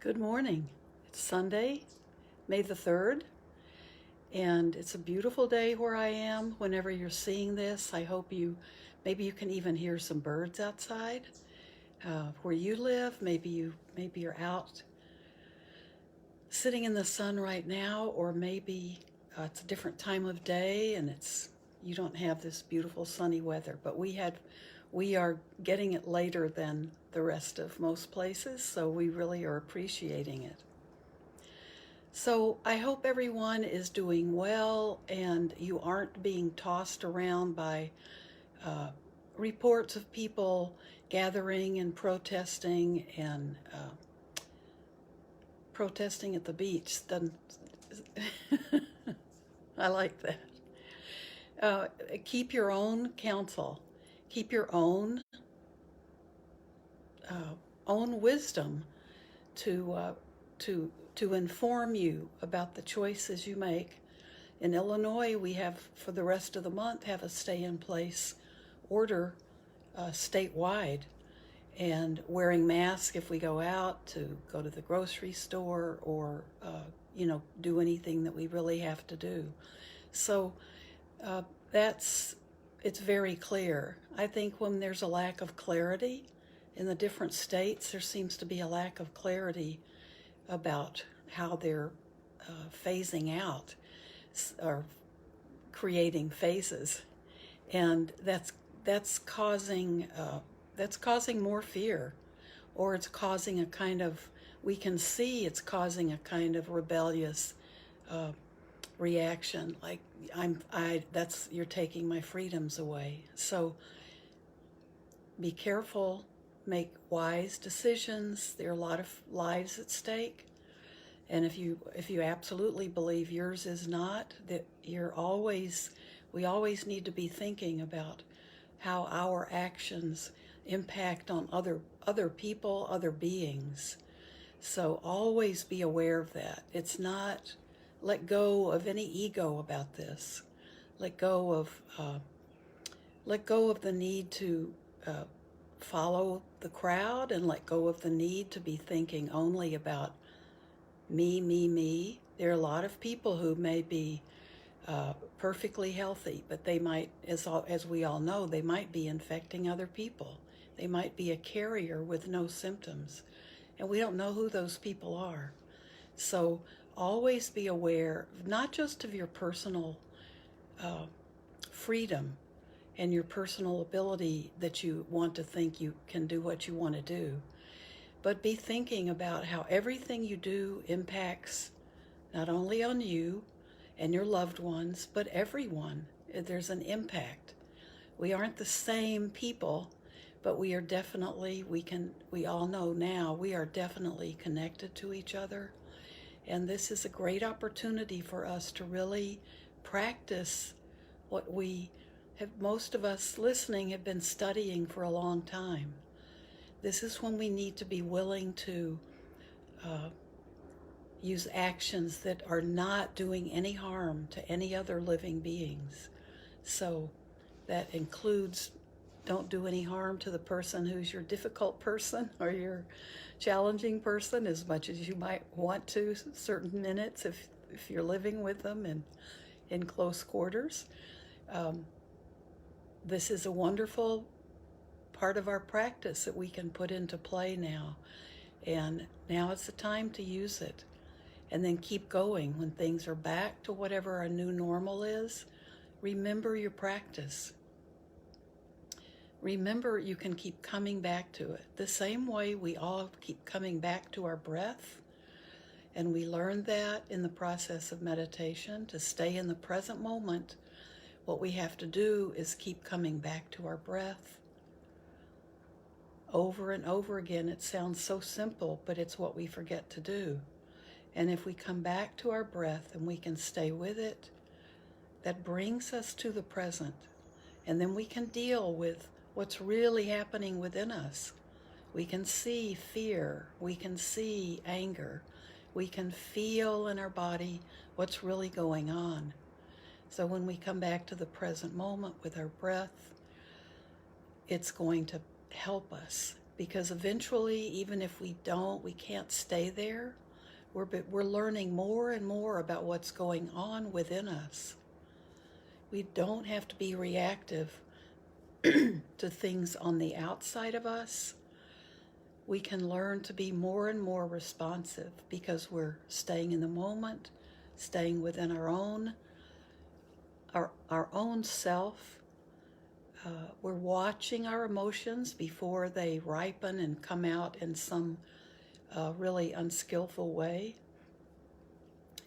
Good morning. It's Sunday, May the 3rd, and it's a beautiful day where I am. Whenever you're seeing this, I hope maybe you can even hear some birds outside. Where you live, maybe you're out sitting in the sun right now, or maybe it's a different time of day and you don't have this beautiful sunny weather, but we are getting it later than the rest of most places, so we really are appreciating it. So I hope everyone is doing well and you aren't being tossed around by reports of people gathering and protesting at the beach. I like that. Keep your own counsel. Keep your own wisdom to inform you about the choices you make. In Illinois, we have, for the rest of the month, have a stay-in-place order statewide, and wearing masks if we go out to go to the grocery store or do anything that we really have to do. So it's very clear. I think when there's a lack of clarity in the different states, there seems to be a lack of clarity about how they're phasing out or creating phases, and that's causing more fear, or it's causing we can see it's causing a kind of rebellious reaction, like you're taking my freedoms away. So be careful, make wise decisions. There are a lot of lives at stake, and if you absolutely believe yours is not, that we always need to be thinking about how our actions impact on other people, other beings. So always be aware of that. It's not, let go of any ego about this. Let go of the need to follow the crowd, and let go of the need to be thinking only about me. There are a lot of people who may be perfectly healthy, but they might, as we all know, they might be infecting other people. They might be a carrier with no symptoms, and we don't know who those people are. So always be aware, not just of your personal freedom and your personal ability that you want to think you can do what you want to do, but be thinking about how everything you do impacts not only on you and your loved ones, but everyone. There's an impact. We aren't the same people, but we are definitely, we all know now, we are definitely connected to each other. And this is a great opportunity for us to really practice what most of us listening have been studying for a long time. This is when we need to be willing to use actions that are not doing any harm to any other living beings. So that includes, don't do any harm to the person who's your difficult person or your challenging person, as much as you might want to certain minutes if you're living with them and in close quarters. This is a wonderful part of our practice that we can put into play now. And now it's the time to use it. And then keep going when things are back to whatever our new normal is. Remember your practice. Remember, you can keep coming back to it. The same way we all keep coming back to our breath. And we learned that in the process of meditation, to stay in the present moment. What we have to do is keep coming back to our breath over and over again. It sounds so simple, but it's what we forget to do. And if we come back to our breath and we can stay with it, that brings us to the present. And then we can deal with what's really happening within us. We can see fear, we can see anger, we can feel in our body what's really going on. So when we come back to the present moment with our breath, it's going to help us because eventually, even if we can't stay there. We're learning more and more about what's going on within us. We don't have to be reactive to things on the outside of us. We can learn to be more and more responsive because we're staying in the moment, staying within our own self. We're watching our emotions before they ripen and come out in some really unskillful way.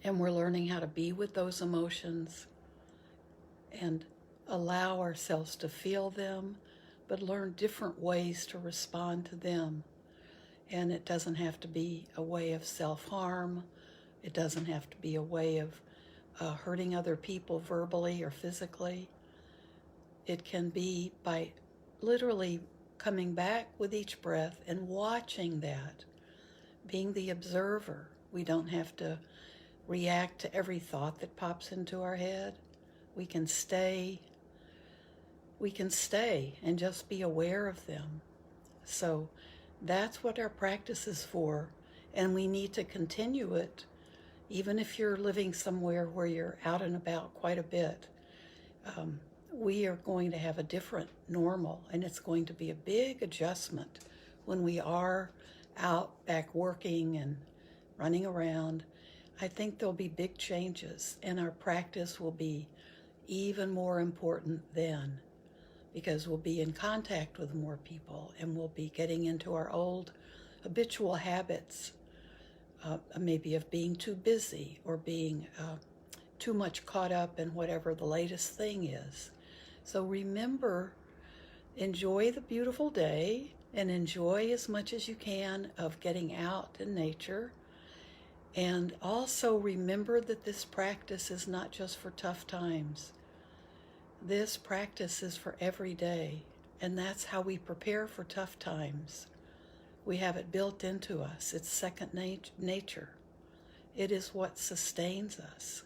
And we're learning how to be with those emotions and allow ourselves to feel them, but learn different ways to respond to them. And it doesn't have to be a way of self-harm. It doesn't have to be a way of hurting other people verbally or physically. It can be by literally coming back with each breath and watching that, being the observer. We don't have to react to every thought that pops into our head. We can stay and just be aware of them. So that's what our practice is for, and we need to continue it, even if you're living somewhere where you're out and about quite a bit. We are going to have a different normal, and it's going to be a big adjustment when we are out back working and running around. I think there'll be big changes, and our practice will be even more important then, because we'll be in contact with more people and we'll be getting into our old habitual habits, maybe of being too busy or being too much caught up in whatever the latest thing is. So remember, enjoy the beautiful day and enjoy as much as you can of getting out in nature. And also remember that this practice is not just for tough times. This practice is for every day, and that's how we prepare for tough times. We have it built into us. It's second nature. It is what sustains us.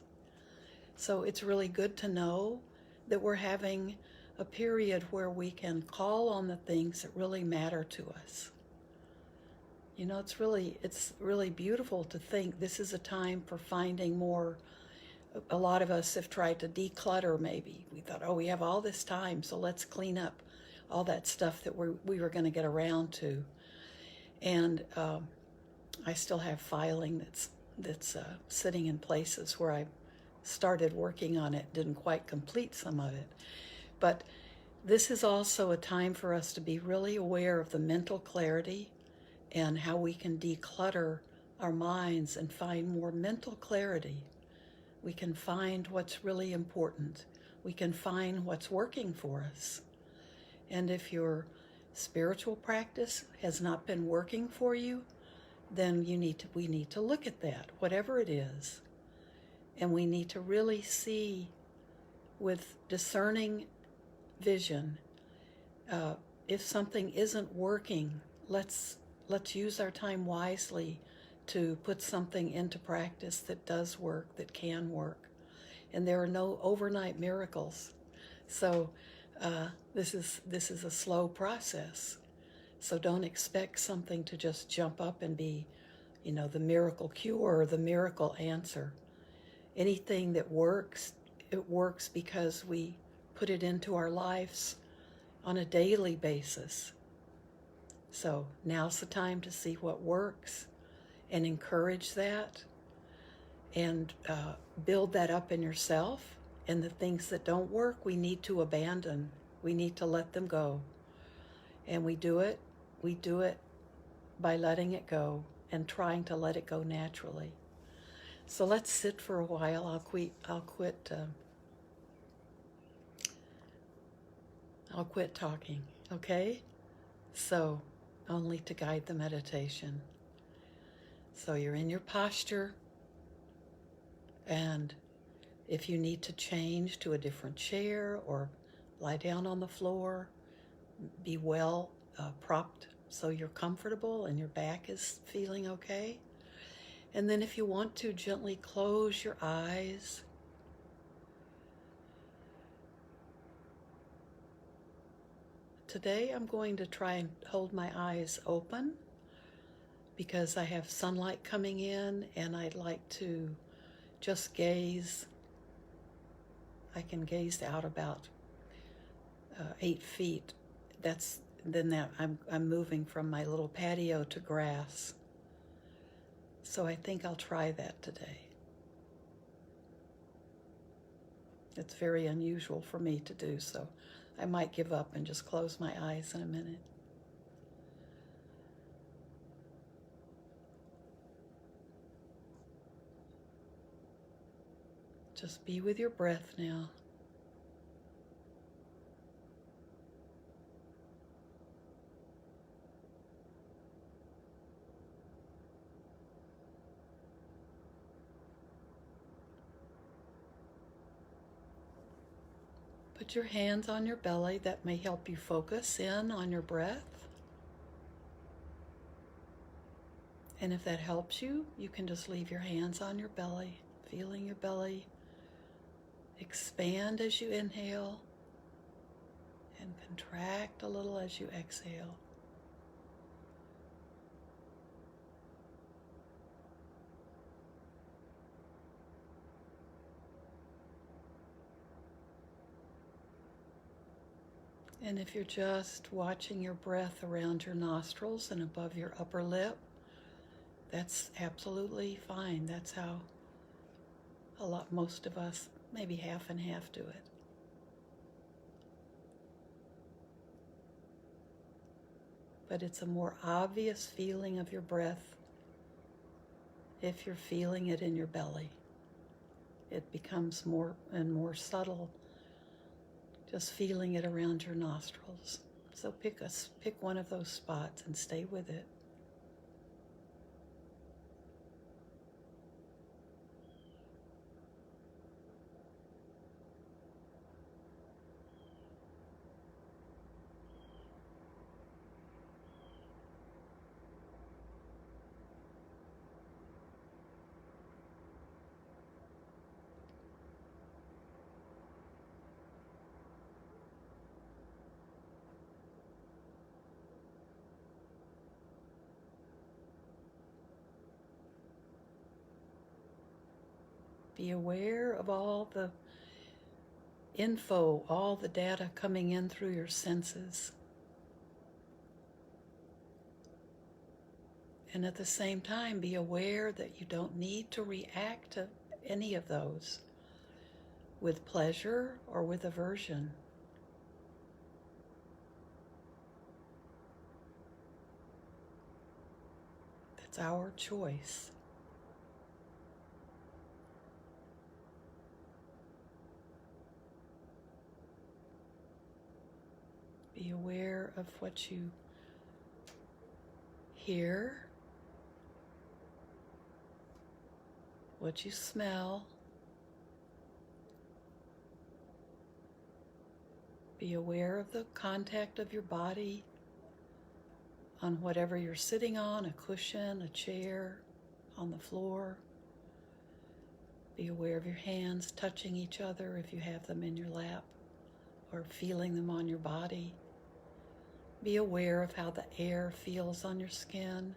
So it's really good to know that we're having a period where we can call on the things that really matter to us. You know, it's really beautiful to think this is a time for finding more. A lot of us have tried to declutter maybe. We thought, oh, we have all this time, so let's clean up all that stuff that we were going to get around to. And I still have filing that's sitting in places where I started working on it, didn't quite complete some of it. But this is also a time for us to be really aware of the mental clarity and how we can declutter our minds and find more mental clarity. We can find what's really important. We can find what's working for us. And if your spiritual practice has not been working for you, then we need to look at that, whatever it is. And we need to really see with discerning vision, if something isn't working, let's use our time wisely to put something into practice that does work, that can work. And there are no overnight miracles. So this is a slow process. So don't expect something to just jump up and be, the miracle cure or the miracle answer. Anything that works, it works because we put it into our lives on a daily basis. So now's the time to see what works and encourage that and build that up in yourself. And the things that don't work, we need to abandon. We need to let them go. And we do it by letting it go and trying to let it go naturally. So let's sit for a while. I'll quit talking, okay? So only to guide the meditation. So you're in your posture, and if you need to change to a different chair or lie down on the floor, be well propped so you're comfortable and your back is feeling okay. And then if you want to, gently close your eyes. today I'm going to try and hold my eyes open because I have sunlight coming in and I'd like to just gaze. I can gaze out about 8 feet. I'm moving from my little patio to grass. So I think I'll try that today. It's very unusual for me to do, so I might give up and just close my eyes in a minute. Just be with your breath now. Put your hands on your belly. That may help you focus in on your breath. And if that helps you, you can just leave your hands on your belly, feeling your belly expand as you inhale and contract a little as you exhale. And if you're just watching your breath around your nostrils and above your upper lip, that's absolutely fine. That's how most of us, maybe half and half, do it. But it's a more obvious feeling of your breath if you're feeling it in your belly. It becomes more and more subtle, just feeling it around your nostrils. So pick one of those spots and stay with it. Be aware of all the info, all the data coming in through your senses. And at the same time, be aware that you don't need to react to any of those with pleasure or with aversion. That's our choice. Be aware of what you hear, what you smell. Be aware of the contact of your body on whatever you're sitting on, a cushion, a chair, on the floor. Be aware of your hands touching each other if you have them in your lap, or feeling them on your body. Be aware of how the air feels on your skin,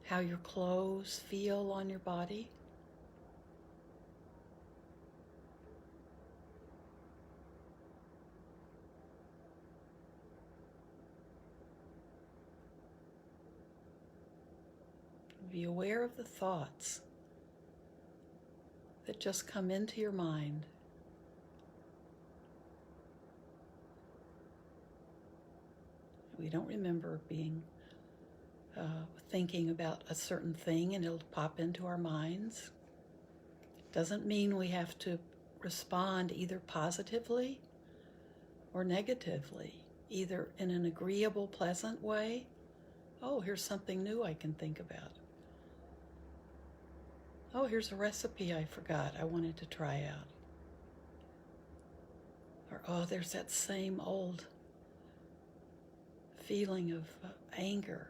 how your clothes feel on your body. Be aware of the thoughts that just come into your mind. We don't remember thinking about a certain thing and it'll pop into our minds. Doesn't mean we have to respond either positively or negatively, either in an agreeable, pleasant way. Oh, here's something new I can think about. Oh, here's a recipe I forgot I wanted to try out. Or, oh, there's that same old feeling of anger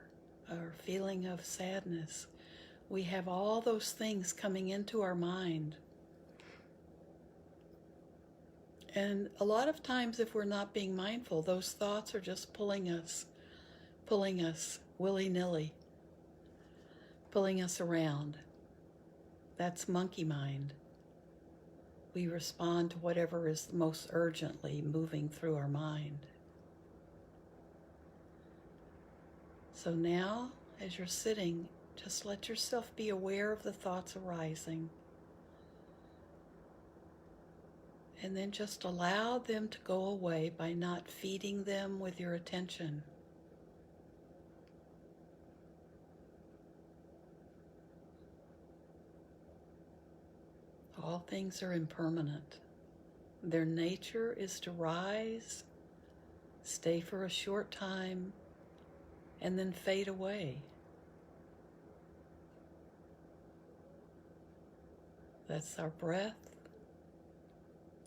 or feeling of sadness. We have all those things coming into our mind. And a lot of times if we're not being mindful, those thoughts are just pulling us willy-nilly, pulling us around. That's monkey mind. We respond to whatever is most urgently moving through our mind. So now, as you're sitting, just let yourself be aware of the thoughts arising. And then just allow them to go away by not feeding them with your attention. All things are impermanent. Their nature is to rise, stay for a short time, and then fade away. That's our breath,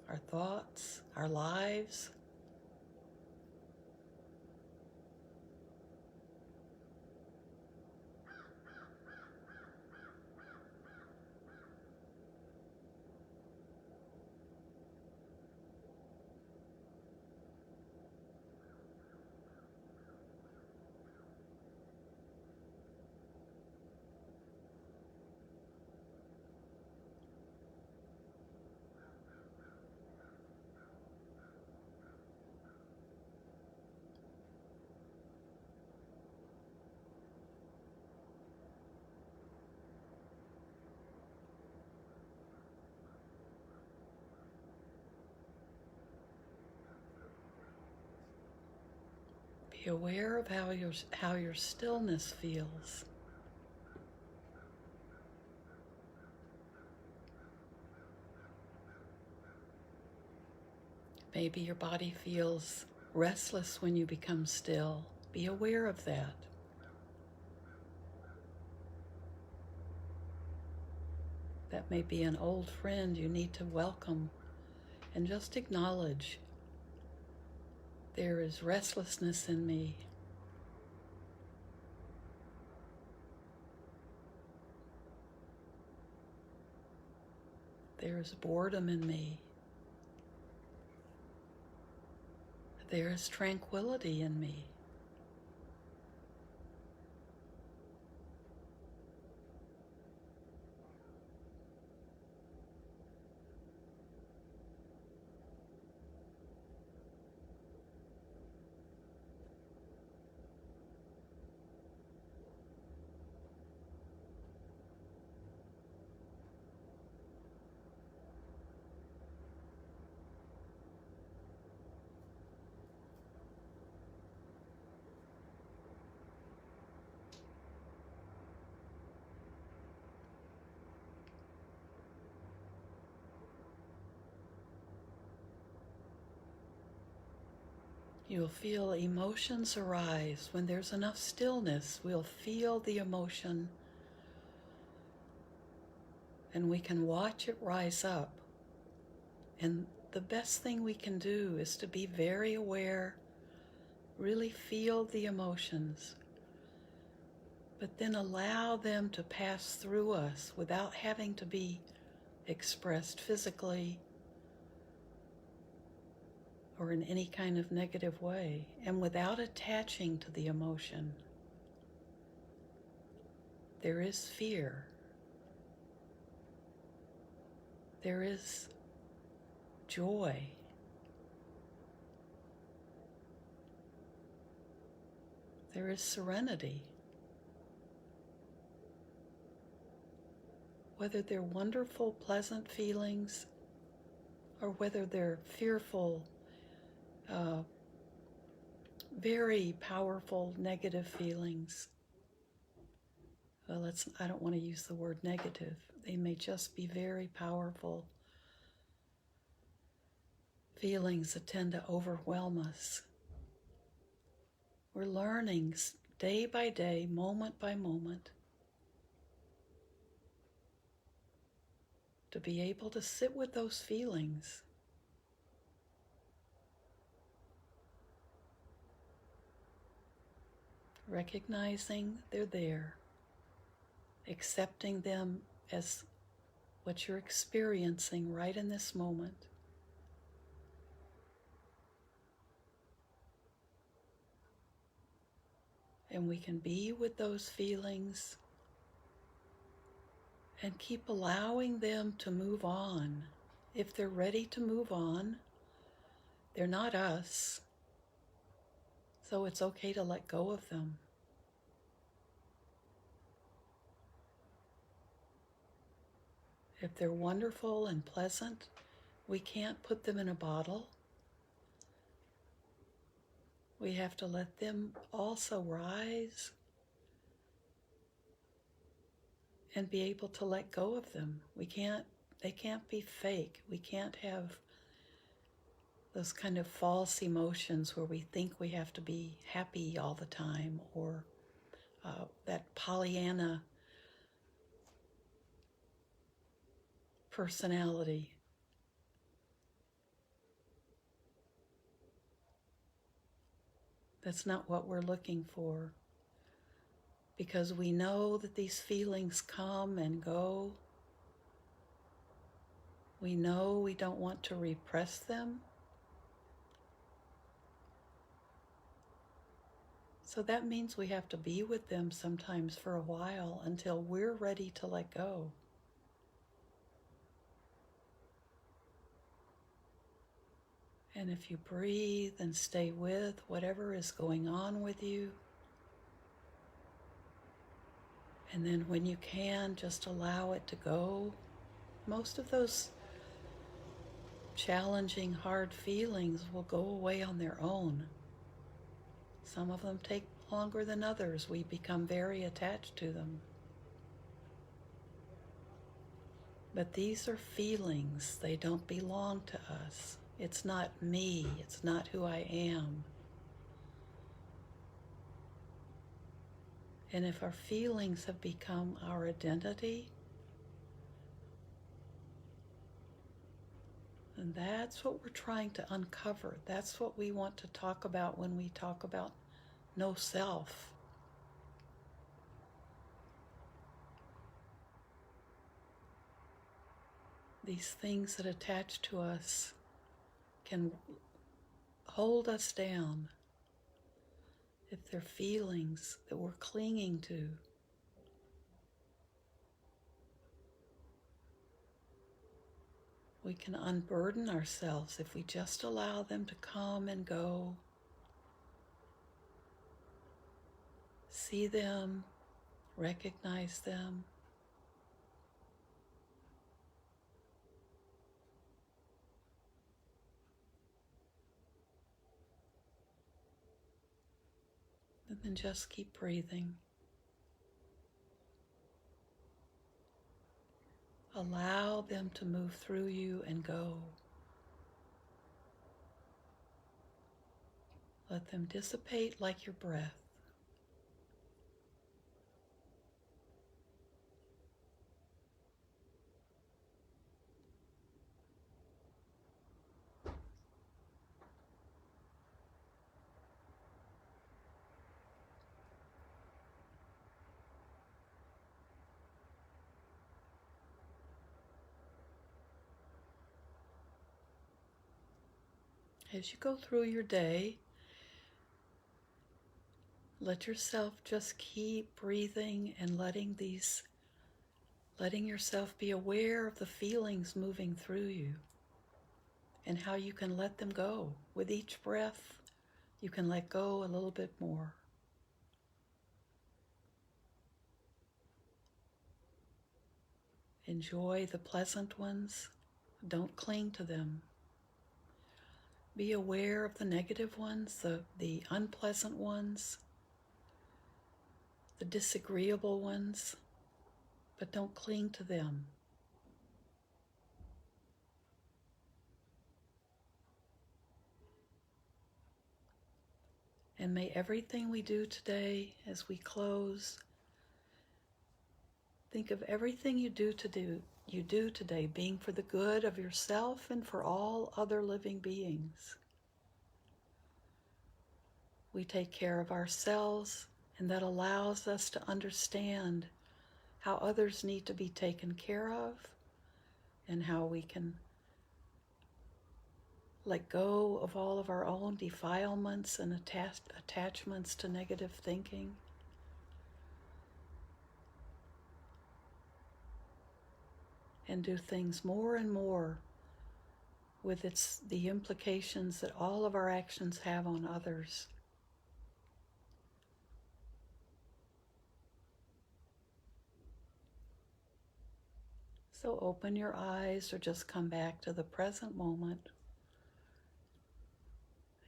our thoughts, our lives. Be aware of how your stillness feels. Maybe your body feels restless when you become still. Be aware of that. That may be an old friend you need to welcome and just acknowledge, there is restlessness in me. There is boredom in me. There is tranquility in me. You'll feel emotions arise. When there's enough stillness, we'll feel the emotion and we can watch it rise up. And the best thing we can do is to be very aware, really feel the emotions, but then allow them to pass through us without having to be expressed physically or in any kind of negative way, and without attaching to the emotion. There is fear. There is joy. There is serenity. Whether they're wonderful, pleasant feelings, or whether they're fearful, very powerful negative feelings. Well, I don't want to use the word negative. They may just be very powerful feelings that tend to overwhelm us. We're learning day by day, moment by moment, to be able to sit with those feelings. Recognizing they're there, accepting them as what you're experiencing right in this moment, And we can be with those feelings and keep allowing them to move on. If they're ready to move on, they're not us, so it's okay to let go of them. If they're wonderful and pleasant, we can't put them in a bottle. We have to let them also rise and be able to let go of them. They can't be fake. We can't have those kind of false emotions where we think we have to be happy all the time, or that Pollyanna personality. That's not what we're looking for, because we know that these feelings come and go. We know we don't want to repress them. So that means we have to be with them sometimes for a while until we're ready to let go. And if you breathe and stay with whatever is going on with you, and then when you can, just allow it to go. Most of those challenging, hard feelings will go away on their own. Some of them take longer than others. We become very attached to them. But these are feelings. They don't belong to us. It's not me. It's not who I am. And if our feelings have become our identity, then that's what we're trying to uncover. That's what we want to talk about when we talk about no self. These things that attach to us can hold us down if they're feelings that we're clinging to. We can unburden ourselves if we just allow them to come and go. See them, recognize them. And then just keep breathing. Allow them to move through you and go. Let them dissipate like your breath. As you go through your day, let yourself just keep breathing and letting yourself be aware of the feelings moving through you and how you can let them go. With each breath, you can let go a little bit more. Enjoy the pleasant ones. Don't cling to them. Be aware of the negative ones, the unpleasant ones, the disagreeable ones, but don't cling to them. And may everything we do today, as we close, think of everything you do today being for the good of yourself and for all other living beings. We take care of ourselves, and that allows us to understand how others need to be taken care of and how we can let go of all of our own defilements and attachments to negative thinking. And do things more and more with the implications that all of our actions have on others. So open your eyes or just come back to the present moment.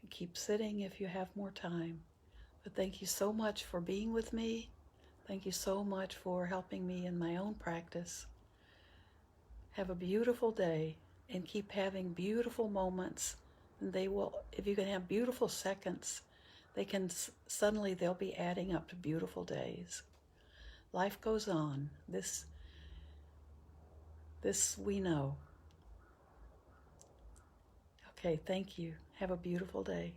And keep sitting if you have more time. But thank you so much for being with me. Thank you so much for helping me in my own practice. Have a beautiful day and keep having beautiful moments. And they will, if you can have beautiful seconds, they'll be adding up to beautiful days. Life goes on. This we know. Okay, thank you. Have a beautiful day.